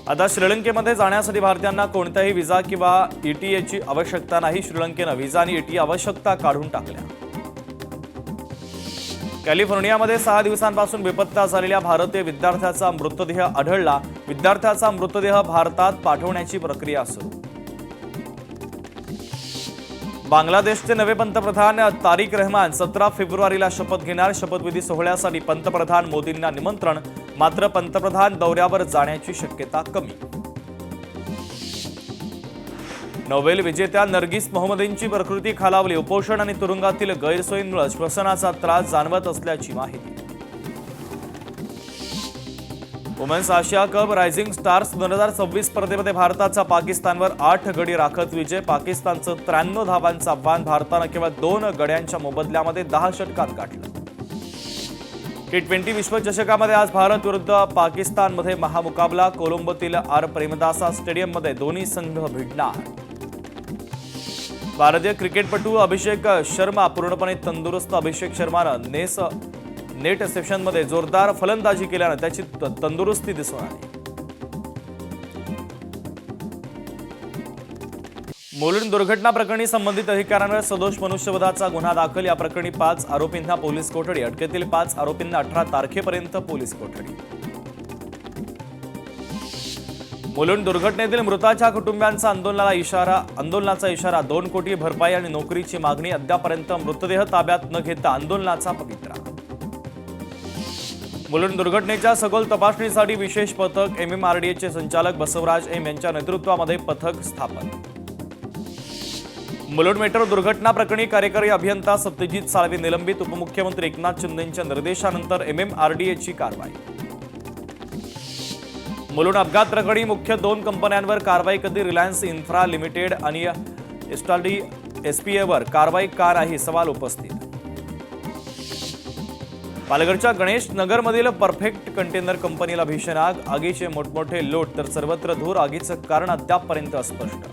आता श्रीलंकेमध्ये जाण्यासाठी भारतीयांना कोणत्याही व्हिसा किंवा ईटीएची आवश्यकता नाही। श्रीलंकेनं व्हिसा आणि ईटी आवश्यकता काढून टाकल्या। कॅलिफोर्नियामध्ये 6 दिवसांपासून बेपत्ता झालेल्या भारतीय विद्यार्थ्याचा मृतदेह आढळला। विद्यार्थ्याचा मृतदेह भारतात पाठवण्याची प्रक्रिया सुरू। बांगलादेशचे नवे पंतप्रधान तारिक रहमान 17 फेब्रुवारीला शपथ घेणार। शपथविधी सोहळ्यासाठी पंतप्रधान मोदींना निमंत्रण, मात्र पंतप्रधान दौऱ्यावर जाण्याची शक्यता कमी। नोबेल विजेत्या नर्गिस मोहम्मदींची प्रकृती खालावली। उपोषण आणि तुरुंगातील गैरसोयींमुळे श्वसनाचा त्रास जाणवत असल्याची माहिती। वुमेन्स आशिया कप रायझिंग स्टार्स 2026 स्पर्धेमध्ये भारताचा पाकिस्तानवर 8 गडी राखत विजय। पाकिस्तानचं 93 धावांचं आव्हान भारतानं केवळ 2 गड्यांच्या मोबदल्यामध्ये 10 षटकात गाठलं। T20 विश्वचषकामध्ये आज भारत विरुद्ध पाकिस्तानमध्ये महामुकाबला। कोलंबोतील आर प्रेमदासा स्टेडियममध्ये दोन्ही संघ भिडणार। भारतीय क्रिकेटपटू अभिषेक शर्मा पूर्णपणे तंदुरुस्त। अभिषेक शर्मानं नेट सेशनमध्ये जोरदार फलंदाजी केल्यानं त्याची तंदुरुस्ती दिसून आली। मुलुंड दुर्घटना प्रकरणी संबंधित अधिकाऱ्यांवर सदोष मनुष्यवधाचा गुन्हा दाखल। या प्रकरणी 5 आरोपींना पोलीस कोठडी। अटकेतील 5 आरोपींना 18 तारखेपर्यंत पोलीस कोठडी। मुलुंड दुर्घटनेतील मृताच्या कुटुंबियांचा आंदोलनाचा इशारा। 2 कोटी भरपाई आणि नोकरीची मागणी। अद्यापर्यंत मृतदेह ताब्यात न घेता आंदोलनाचा पवित्रा। मुलुंड दुर्घटनेच्या सखोल तपासणीसाठी विशेष पथक। MMRDAचे संचालक बसवराज एम यांच्या नेतृत्वामध्ये पथक स्थापन। मुलुंड मेट्रो दुर्घटना प्रकरणी कार्यकारी अभियंता सत्यजित साळवे निलंबित। उपमुख्यमंत्री एकनाथ शिंदेंच्या निर्देशानंतर MMRDAची कारवाई। मुलुंड अपघात प्रकरणी मुख्य 2 कंपन्यांवर कारवाई कधी? रिलायन्स इन्फ्रा लिमिटेड आणि एस्टाडी SPAवर कारवाई का नाही? सवाल उपस्थित। पालघरच्या गणेश नगरमधील परफेक्ट कंटेनर कंपनीला भीषण आग। आगीचे मोठमोठे लोट तर सर्वत्र धूर। आगीचं कारण अद्यापपर्यंत अस्पष्ट।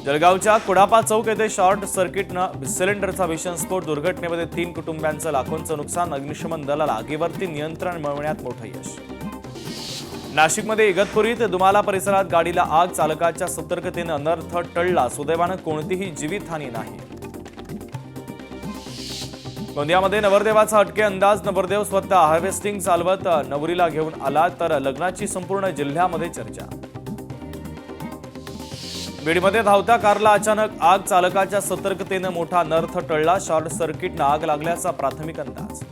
जळगावच्या कुडापा चौक येथे शॉर्ट सर्किटनं सिलेंडरचा भीषण स्फोट। दुर्घटनेमध्ये 3 कुटुंबांचं लाखोंचं नुकसान। अग्निशमन दलाला आगीवरती नियंत्रण मिळवण्यात मोठं यश। नाशिकमध्ये इगतपुरीत दुमाला परिसरात गाडीला आग। चालकाच्या सतर्कतेनं अनर्थ टळला। सुदैवानं कोणतीही जीवितहानी नाही। गोंदियामध्ये नवरदेवाचा हटके अंदाज। नवरदेव स्वतः हार्वेस्टिंग चालवत नवरीला घेऊन आला तर लग्नाची संपूर्ण जिल्ह्यामध्ये चर्चा। बीडमध्ये धावत्या कारला अचानक आग। चालकाच्या सतर्कतेनं मोठा अनर्थ टळला। शॉर्ट सर्किटनं आग लागल्याचा प्राथमिक अंदाज।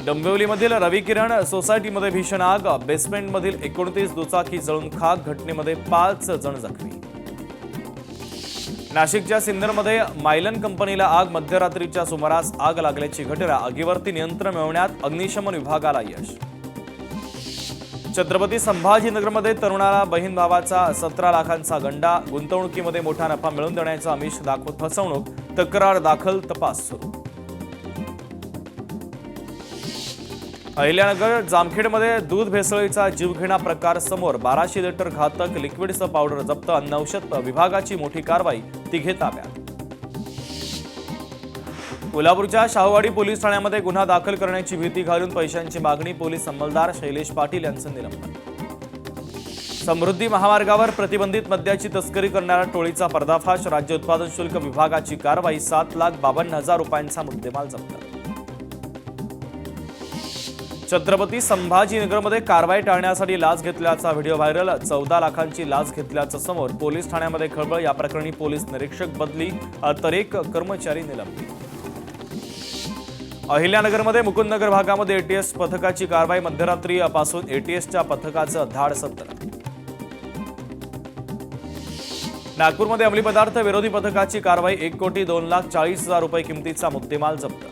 डोंबिवलीमधील रविकिरण सोसायटीमध्ये भीषण आग। बेसमेंटमधील 29 दुचाकी जळून खाक। घटनेमध्ये 5 जण जखमी। नाशिकच्या सिन्नरमध्ये मायलन कंपनीला आग। मध्यरात्रीच्या सुमारास आग लागल्याची घटना। आगीवरती नियंत्रण मिळवण्यात अग्निशमन विभागाला यश। छत्रपती संभाजीनगरमध्ये तरुणाला बहीण भावाचा 17 लाखांचा गंडा। गुंतवणुकीमध्ये मोठा नफा मिळवून देण्याचा आमिष दाखवत फसवणूक। तक्रार दाखल, तपास सुरू। अहिल्यानगर जामखेडमध्ये दूध भेसळीचा जीवघेणा प्रकार समोर। 1200 लिटर घातक लिक्विडचं पावडर जप्त। अन्न औषध विभागाची मोठी कारवाई। 3 ताब्यात। कोल्हापूरच्या शाहूवाडी पोलीस ठाण्यामध्ये गुन्हा दाखल करण्याची भीती घालून पैशांची मागणी। पोलीस अंमलदार शैलेश पाटील यांचं निलंबन। समृद्धी महामार्गावर प्रतिबंधित मद्याची तस्करी करणाऱ्या टोळीचा पर्दाफाश। राज्य उत्पादन शुल्क विभागाची कारवाई। 7,52,000 रुपयांचा मुद्देमाल जप्त। छत्रपती संभाजीनगरमध्ये कारवाई टाळण्यासाठी लाच घेतल्याचा व्हिडिओ व्हायरल। 14 लाखांची लाच घेतल्याचं समोर। पोलीस ठाण्यामध्ये खळबळ। या प्रकरणी पोलीस निरीक्षक बदली तर 1 कर्मचारी निलंबित। अहिल्यानगरमध्ये मुकुंदनगर भागामध्ये ATS पथकाची कारवाई। मध्यरात्रीपासून ATSच्या पथकाचं धाड सत्र। नागपूरमध्ये अंमली पदार्थ विरोधी पथकाची कारवाई। 1,02,40,000 रुपये किमतीचा मुद्देमाल जप्त।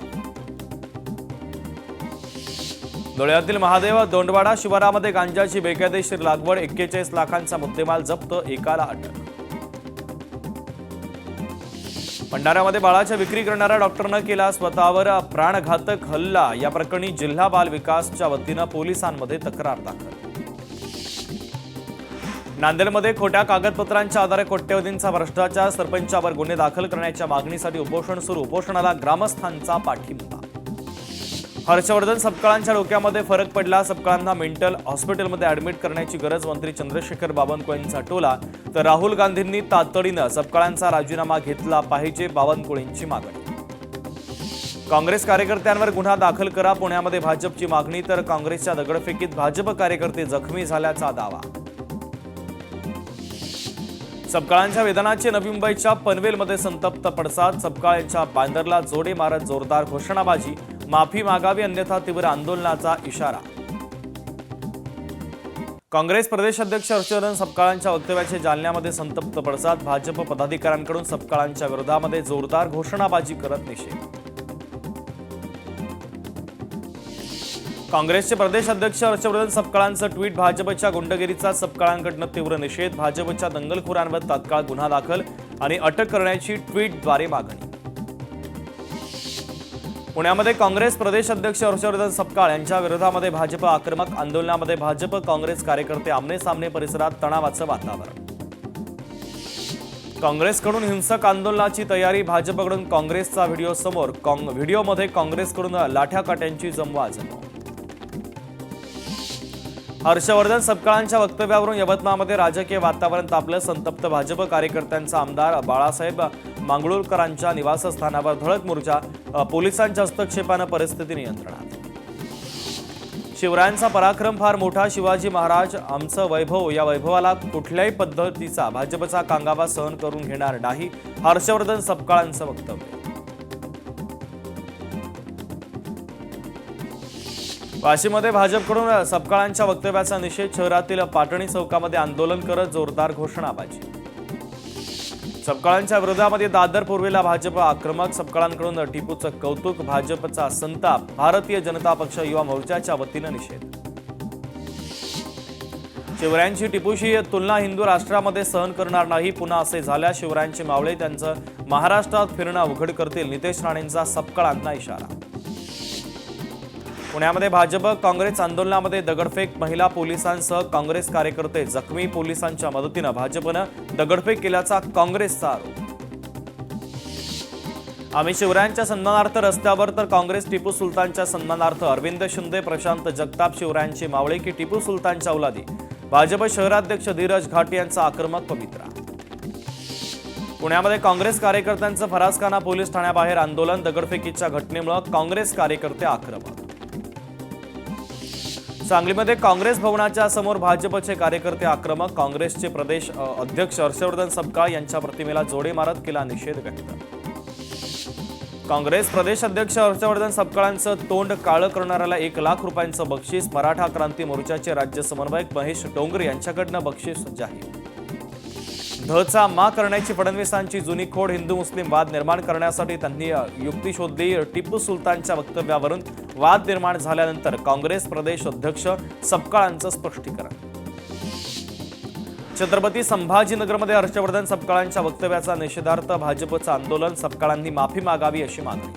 धुळ्यातील महादेव दोंडवाडा शिवारामध्ये गांजाची बेकायदेशीर लागवड। 41 लाखांचा मुद्देमाल जप्त। एकाला अटक। भंडाऱ्यामध्ये बाळाच्या विक्री करणाऱ्या डॉक्टरनं केला स्वतःवर प्राणघातक हल्ला। या प्रकरणी जिल्हा बाल विकासच्या वतीनं पोलिसांमध्ये तक्रार दाखल। नांदेडमध्ये खोट्या कागदपत्रांच्या आधारे कोट्यवधींचा भ्रष्टाचार। सरपंचावर गुन्हे दाखल करण्याच्या मागणीसाठी उपोषण सुरू। उपोषणाला ग्रामस्थांचा पाठिंबा। हर्षवर्धन सपकाळांच्या डोक्यामध्ये फरक पडला, सपकाळांना मेंटल हॉस्पिटलमध्ये ऍडमिट करण्याची गरज, मंत्री चंद्रशेखर बावनकुळेंचा टोला. तर राहुल गांधींनी तातडीनं सपकाळांचा राजीनामा घेतला पाहिजे, बावनकुळेंची मागणी. काँग्रेस कार्यकर्त्यांवर गुन्हा दाखल करा, पुण्यामध्ये भाजपची मागणी. तर काँग्रेसच्या दगडफेकीत भाजप कार्यकर्ते जखमी झाल्याचा दावा. सपकाळांच्या वेदनाचे नवी मुंबईच्या पनवेलमध्ये संतप्त पडसाद, सपकाळ यांच्या बॅनरला जोडे मारत जोरदार घोषणाबाजी, माफी मागावी अन्यथा तीव्र आंदोलनाचा इशारा. काँग्रेस प्रदेशाध्यक्ष हर्षवर्धन सपकाळांच्या वक्तव्याचे जालन्यामध्ये संतप्त पडसाद, भाजप पदाधिकाऱ्यांकडून सपकाळांच्या विरोधामध्ये जोरदार घोषणाबाजी करत निषेध. काँग्रेसचे प्रदेशाध्यक्ष हर्षवर्धन सपकाळांचं ट्विट, भाजपच्या गुंडगिरीचा सपकाळांकडून तीव्र निषेध, भाजपच्या दंगलखोरांवर तात्काळ गुन्हा दाखल आणि अटक करण्याची ट्विटद्वारे मागणी. पुण्यामध्ये काँग्रेस प्रदेशाध्यक्ष हर्षवर्धन सपकाळ यांच्या विरोधामध्ये भाजप आक्रमक, आंदोलनामध्ये भाजप काँग्रेस कार्यकर्ते आमने सामने, परिसरात तणावाचं वातावरण. काँग्रेसकडून हिंसक आंदोलनाची तयारी, भाजपकडून काँग्रेसचा व्हिडिओ समोर, व्हिडिओमध्ये काँग्रेसकडून लाठ्याकाट्यांची जमवाजमव. हर्षवर्धन सपकाळांच्या वक्तव्यावरून यवतमाळमध्ये राजकीय वातावरण तापलं, संतप्त भाजप कार्यकर्त्यांचा आमदार बाळासाहेब मांगळूरकरांच्या निवासस्थानावर धडक मोर्चा, पोलिसांच्या हस्तक्षेपानं परिस्थिती नियंत्रणात. शिवरायांचा पराक्रम फार मोठा, शिवाजी महाराज आमचं वैभव, या वैभवाला कुठल्याही पद्धतीचा भाजपचा कांगावा सहन करून घेणार नाही, हर्षवर्धन सपकाळांचं वक्तव्य. वाशीमध्ये भाजपकडून सपकाळांच्या वक्तव्याचा निषेध, शहरातील पाटणी चौकामध्ये आंदोलन करत जोरदार घोषणाबाजी. सपकाळांच्या विरोधामध्ये दादर पूर्वेला भाजप आक्रमक, सपकाळांकडून टिपूचं कौतुक, भाजपचा संताप, भारतीय जनता पक्ष युवा मोर्चाच्या वतीनं निषेध. शिवरायांची टिपूशी तुलना हिंदू राष्ट्रामध्ये सहन करणार नाही, पुन्हा असे झाल्यास शिवरायांचे मावळे त्यांचं महाराष्ट्रात फिरणं अवघड करतील, नितेश राणेंचा सपकाळांना इशारा. पुण्यामध्ये भाजप काँग्रेस आंदोलनामध्ये दगडफेक, महिला पोलिसांसह काँग्रेस कार्यकर्ते जखमी, पोलिसांच्या मदतीनं भाजपनं दगडफेक केल्याचा काँग्रेसचा आरोप. आम्ही शिवरायांच्या सन्मानार्थ रस्त्यावर, तर काँग्रेस टिपू सुलतानच्या सन्मानार्थ. अरविंद शिंदे, प्रशांत जगताप शिवरायांची मावळे की टिपू सुलतानच्या औलादी, भाजप शहराध्यक्ष धीरज घाट यांचा आक्रमक पवित्रा. पुण्यामध्ये काँग्रेस कार्यकर्त्यांचं फरासखाना पोलीस ठाण्याबाहेर आंदोलन, दगडफेकीच्या घटनेमुळे काँग्रेस कार्यकर्ते आक्रमक. सांगलीमध्ये काँग्रेस भवनाच्या समोर भाजपचे कार्यकर्ते आक्रमक, काँग्रेसचे प्रदेश अध्यक्ष हर्षवर्धन सपकाळ यांच्या प्रतिमेला जोडे मारत केला निषेध व्यक्त. काँग्रेस प्रदेश अध्यक्ष हर्षवर्धन सपकाळांचं तोंड काळं करणाऱ्याला 1 लाख रुपयांचं बक्षीस, मराठा क्रांती मोर्चाचे राज्य समन्वयक महेश डोंगरे यांच्याकडनं बक्षीस जाहीर. धचा मा करण्याची फडणवीसांची जुनी खोड, हिंदू मुस्लिम वाद निर्माण करण्यासाठी त्यांनी युक्ती शोधली, टिपू सुलतानच्या वक्तव्यावरून वाद निर्माण झाल्यानंतर काँग्रेस प्रदेश अध्यक्ष सपकाळांचं स्पष्टीकरण. छत्रपती संभाजीनगरमध्ये हर्षवर्धन सपकाळांच्या वक्तव्याचा निषेधार्थ भाजपचं आंदोलन, सपकाळांनी माफी मागावी अशी मागणी.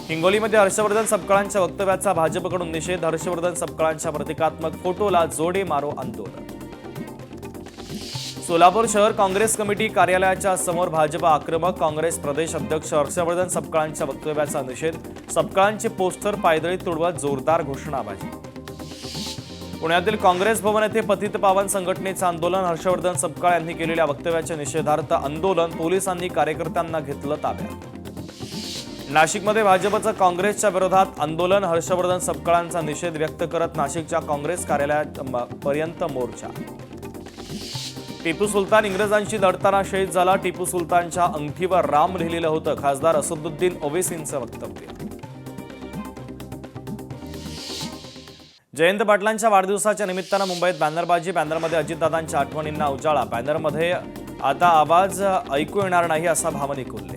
हिंगोलीमध्ये हर्षवर्धन सपकाळांच्या वक्तव्याचा भाजपकडून निषेध, हर्षवर्धन सपकाळांच्या प्रतिकात्मक फोटोला जोडे मारो आंदोलन. सोलापूर शहर काँग्रेस कमिटी कार्यालयाच्या समोर भाजप आक्रमक, काँग्रेस प्रदेश अध्यक्ष हर्षवर्धन सपकाळांच्या वक्तव्याचा निषेध, सपकाळांचे पोस्टर पायदळी तुडवत जोरदार घोषणाबाजी. पुण्यातील काँग्रेस भवन येथे पतित पावन संघटनेचं आंदोलन, हर्षवर्धन सपकाळ यांनी केलेल्या वक्तव्याच्या निषेधार्थ आंदोलन, पोलिसांनी कार्यकर्त्यांना घेतलं ताब्यात. नाशिकमध्ये भाजपचं काँग्रेसच्या विरोधात आंदोलन, हर्षवर्धन सपकाळांचा निषेध व्यक्त करत नाशिकच्या काँग्रेस कार्यालयापर्यंत मोर्चा. टिपू सुलतान इंग्रजांशी लढताना शहीद झाला, टिपू सुलतानच्या अंगठीवर राम लिहिलेलं होतं, खासदार असदुद्दीन ओवेसींचं वक्तव्य. जयंत पाटलांच्या वाढदिवसाच्या निमित्तानं मुंबईत बॅनरबाजी, बॅनरमध्ये अजितदादांच्या आठवणींना उजाळा, बॅनरमध्ये आता आवाज ऐकू येणार नाही असा भावनिक उल्लेख.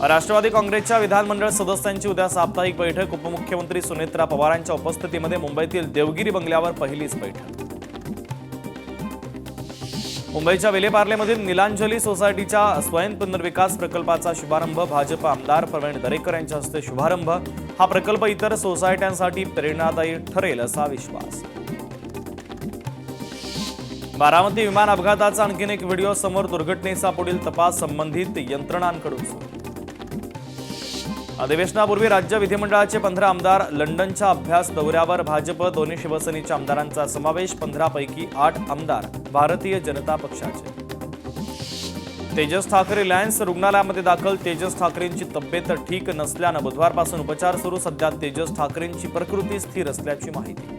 राष्ट्रवादी काँग्रेसच्या विधानमंडळ सदस्यांची उद्या साप्ताहिक बैठक, उपमुख्यमंत्री सुनेत्रा पवारांच्या उपस्थितीमध्ये मुंबईतील देवगिरी बंगल्यावर पहिलीच बैठक. मुंबईच्या विलेपार्लेमधील नीलांजली सोसायटीच्या स्वयं पुनर्विकास प्रकल्पाचा शुभारंभ, भाजप आमदार प्रवीण दरेकर यांच्या हस्ते शुभारंभ. हा प्रकल्प इतर सोसायट्यांसाठी प्रेरणादायी ठरेल असा विश्वास. बारामती विमान अपघाताचा आणखीन एक व्हिडिओ समोर. दुर्घटनेचा पुढील तपास संबंधित यंत्रणांकडून सुरू. अधिवेशनापूर्वी राज्य विधिमंडळाचे 15 आमदार लंडनच्या अभ्यास दौऱ्यावर. भाजप दोन्ही शिवसेनेच्या आमदारांचा समावेश. 15 पैकी 8 आमदार भारतीय जनता पक्षाचे. तेजस ठाकरे रिलायन्स रुग्णालयामध्ये दाखल. तेजस ठाकरेंची तब्येत ठीक नसल्यानं बुधवारपासून उपचार सुरू. सध्या तेजस ठाकरेंची प्रकृती स्थिर असल्याची माहिती.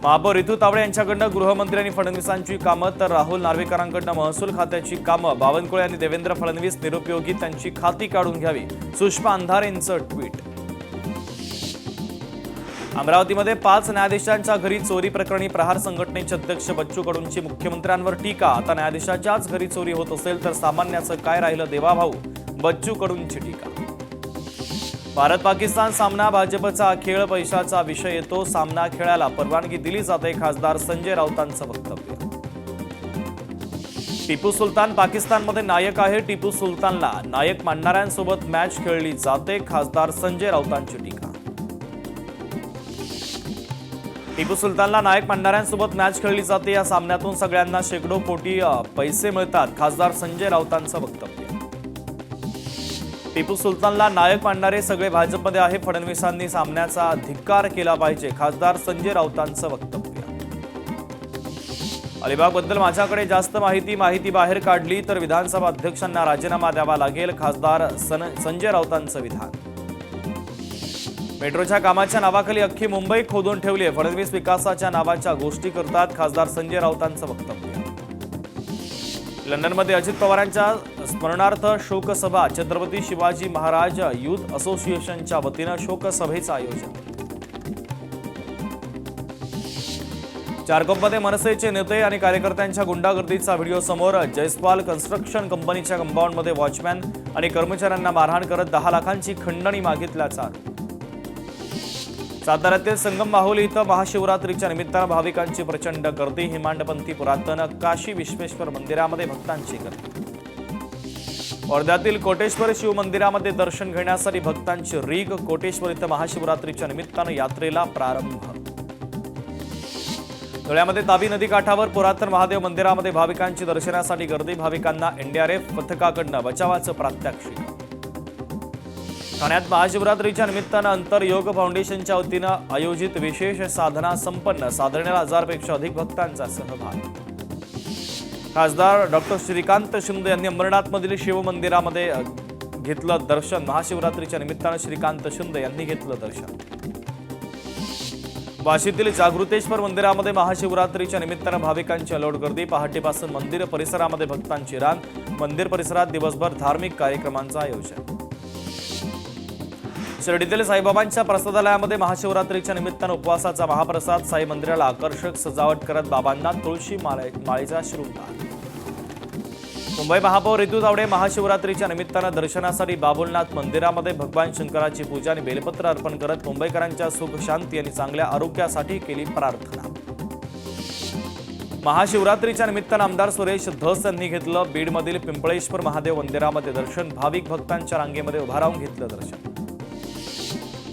महापौर रितू तावडे यांच्याकडनं गृहमंत्री आणि फडणवीसांची कामं, तर राहुल नार्वेकरांकडनं महसूल खात्याची कामं. बावनकुळे यांनी देवेंद्र फडणवीस निरुपयोगी, त्यांची खाती काढून घ्यावी. सुषमा अंधारेंचं ट्विट. अमरावतीमध्ये 5 न्यायाधीशांच्या घरी चोरी प्रकरणी प्रहार संघटनेचे अध्यक्ष बच्चू कडूंची मुख्यमंत्र्यांवर टीका. आता न्यायाधीशाच्याच घरी चोरी होत असेल तर सामान्याचं काय राहिलं देवाभाऊ, बच्चू कडूंची टीका. भारत पाकिस्तान सामना भाजपचा खेळ, पैशाचा विषय येतो. सामना खेळायला परवानगी दिली जाते, खासदार संजय राऊतांचं वक्तव्य. टिपू सुलतान पाकिस्तानमध्ये नायक आहे. टिपू सुलतानला नायक मानणाऱ्यांसोबत मॅच खेळली जाते, खासदार संजय राऊतांची टीका. टिपू सुलतानला नायक मानणाऱ्यांसोबत मॅच खेळली जाते. या सामन्यातून सगळ्यांना शेकडो कोटी पैसे मिळतात, खासदार संजय राऊतांचं वक्तव्य. टिपू सुलतानला नायक मानणारे सगळे भाजपमध्ये आहे. फडणवीसांनी सामन्याचा धिक्कार केला पाहिजे, खासदार संजय राऊतांचं वक्तव्य. अलिबागबद्दल माझ्याकडे जास्त माहिती बाहेर काढली तर विधानसभा अध्यक्षांना राजीनामा द्यावा लागेल, खासदार संजय राऊतांचं विधान. मेट्रोच्या कामाच्या नावाखाली अख्खी मुंबई खोदून ठेवली आहे. फडणवीस विकासाच्या नावाच्या गोष्टी करतात, खासदार संजय राऊतांचं वक्तव्य. लंडनमध्ये अजित पवारांच्या स्मरणार्थ शोकसभा. छत्रपती शिवाजी महाराज युथ असोसिएशनच्या वतीनं शोकसभेचं आयोजन. चारकोपमध्ये मनसेचे नेते आणि कार्यकर्त्यांच्या गुंडागर्दीचा व्हिडिओ समोर. जयस्वाल कन्स्ट्रक्शन कंपनीच्या कंपाऊंडमध्ये वॉचमॅन आणि कर्मचाऱ्यांना मारहाण करत 10 लाखांची खंडणी मागितल्याचा आरोप. साताऱ्यातील संगम माहुली इथं महाशिवरात्रीच्या निमित्तानं भाविकांची प्रचंड गर्दी. हिमांडपंथी पुरातन काशी विश्वेश्वर मंदिरामध्ये भक्तांची गर्दी. वर्ध्यातील कोटेश्वर शिव मंदिरामध्ये दर्शन घेण्यासाठी भक्तांची रीग. कोटेश्वर इथं महाशिवरात्रीच्या निमित्तानं यात्रेला प्रारंभ. धुळ्यामध्ये तापी नदी काठावर पुरातन महादेव मंदिरामध्ये भाविकांची दर्शनासाठी गर्दी. भाविकांना एनडीआरएफ पथकाकडनं बचावाचं प्रात्यक्षिक. ठाण्यात महाशिवरात्रीच्या निमित्तानं अंतर योग फाउंडेशनच्या वतीनं आयोजित विशेष साधना संपन्न. साधारण 1000 पेक्षा अधिक भक्तांचा सहभाग. खासदार डॉक्टर श्रीकांत शिंदे यांनी अंबरनाथमधील शिवमंदिरामध्ये घेतलं दर्शन. महाशिवरात्रीच्या निमित्तानं श्रीकांत शिंदे यांनी घेतलं दर्शन. वाशीतील जागृतेश्वर मंदिरामध्ये महाशिवरात्रीच्या निमित्तानं भाविकांची अलोट गर्दी. पहाटेपासून मंदिर परिसरामध्ये भक्तांची रांग. मंदिर परिसरात दिवसभर धार्मिक कार्यक्रमांचं आयोजन. शिर्डीतील साईबाबांच्या प्रसादालयामध्ये महाशिवरात्रीच्या निमित्तानं उपवासाचा महाप्रसाद. साई मंदिराला आकर्षक सजावट करत बाबांना तुळशी माळेचा शृंगार. मुंबई महापौर रितू तावडे महाशिवरात्रीच्या निमित्तानं दर्शनासाठी बाबुलनाथ मंदिरामध्ये भगवान शंकराची पूजा आणि बेलपत्र अर्पण करत मुंबईकरांच्या सुख शांती आणि चांगल्या आरोग्यासाठी केली प्रार्थना. महाशिवरात्रीच्या निमित्तानं आमदार सुरेश धस यांनी घेतलं बीडमधील पिंपळेश्वर महादेव मंदिरामध्ये दर्शन. भाविक भक्तांच्या रांगेमध्ये उभा राहून घेतलं दर्शन.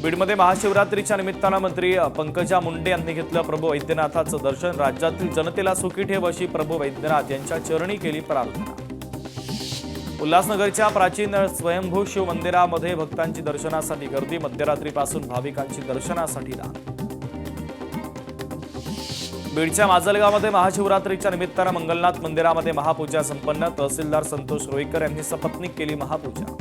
बीडमध्ये महाशिवरात्रीच्या निमित्तानं मंत्री पंकजा मुंडे यांनी घेतलं प्रभू वैद्यनाथाचं दर्शन. राज्यातील जनतेला सुखी ठेव अशी प्रभू वैद्यनाथ यांच्या चरणी केली प्रार्थना. उल्हासनगरच्या प्राचीन स्वयंभू शिव मंदिरामध्ये भक्तांची दर्शनासाठी गर्दी. मध्यरात्रीपासून भाविकांची दर्शनासाठी रांग. बीडच्या माजलगावमध्ये महाशिवरात्रीच्या निमित्तानं मंगलनाथ मंदिरामध्ये महापूजा संपन्न. तहसीलदार संतोष रोईकर यांनी सपत्नीक केली महापूजा.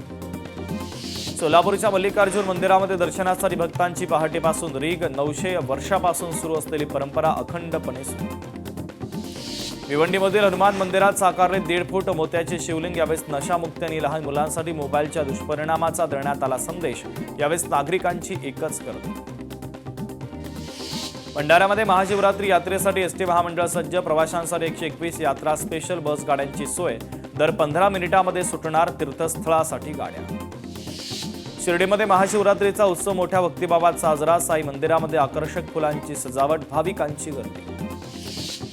सोलापूरच्या मल्लिकार्जुन मंदिरामध्ये दर्शनासाठी भक्तांची पहाटेपासून रीग. 900 वर्षापासून सुरू असलेली परंपरा अखंडपणे सुरू. भिवंडीमधील हनुमान मंदिरात साकारले 1.5 फूट मोत्याचे शिवलिंग. यावेळेस नशामुक्ती आणि लहान मुलांसाठी मोबाईलच्या दुष्परिणामाचा देण्यात आला संदेश. यावेळेस नागरिकांची एकच गर्दी. भंडाऱ्यामध्ये महाशिवरात्री यात्रेसाठी एसटी महामंडळ सज्ज. प्रवाशांसाठी 121 यात्रा स्पेशल बस गाड्यांची सोय. दर 15 मिनिटांमध्ये सुटणार तीर्थस्थळासाठी गाड्या. शिर्डीमध्ये महाशिवरात्रीचा उत्सव मोठ्या भक्तिभावात साजरा. साई मंदिरामध्ये आकर्षक फुलांची सजावट. भाविकांची गर्दी.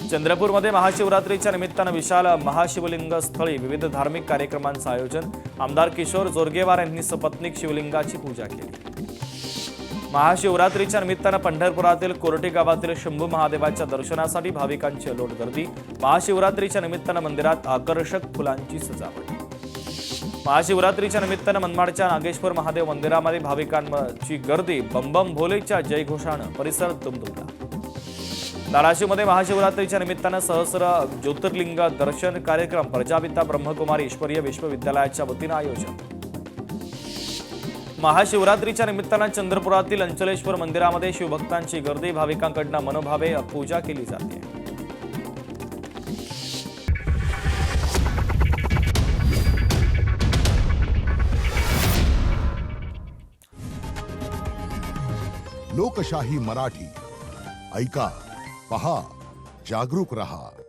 चंद्रपूरमध्ये महाशिवरात्रीच्या निमित्तानं विशाल महाशिवलिंग स्थळी विविध धार्मिक कार्यक्रमांचं आयोजन. आमदार किशोर जोरगेवार यांनी सपत्नीक शिवलिंगाची पूजा केली. महाशिवरात्रीच्या निमित्तानं पंढरपुरातील कोरटी गावातील शंभू महादेवाच्या दर्शनासाठी भाविकांची अलोट गर्दी. महाशिवरात्रीच्या निमित्तानं मंदिरात आकर्षक फुलांची सजावट. महाशिवरात्रीच्या निमित्तानं मनमाडच्या नागेश्वर महादेव मंदिरामध्ये भाविकांची गर्दी. बंबम भोलेच्या जयघोषानं परिसर दुमदुमला. धाराशिवमध्ये महाशिवरात्रीच्या निमित्तानं सहस्र ज्योतिर्लिंग दर्शन कार्यक्रम प्रजापिता ब्रह्मकुमारी ईश्वरीय विश्वविद्यालयाच्या वतीनं आयोजन. महाशिवरात्रीच्या निमित्तानं चंद्रपुरातील अंचलेश्वर मंदिरामध्ये शिवभक्तांची गर्दी. भाविकांकडून मनोभावे पूजा केली जाते. लोकशाही मराठी ऐका, पहा, जागरूक रहा.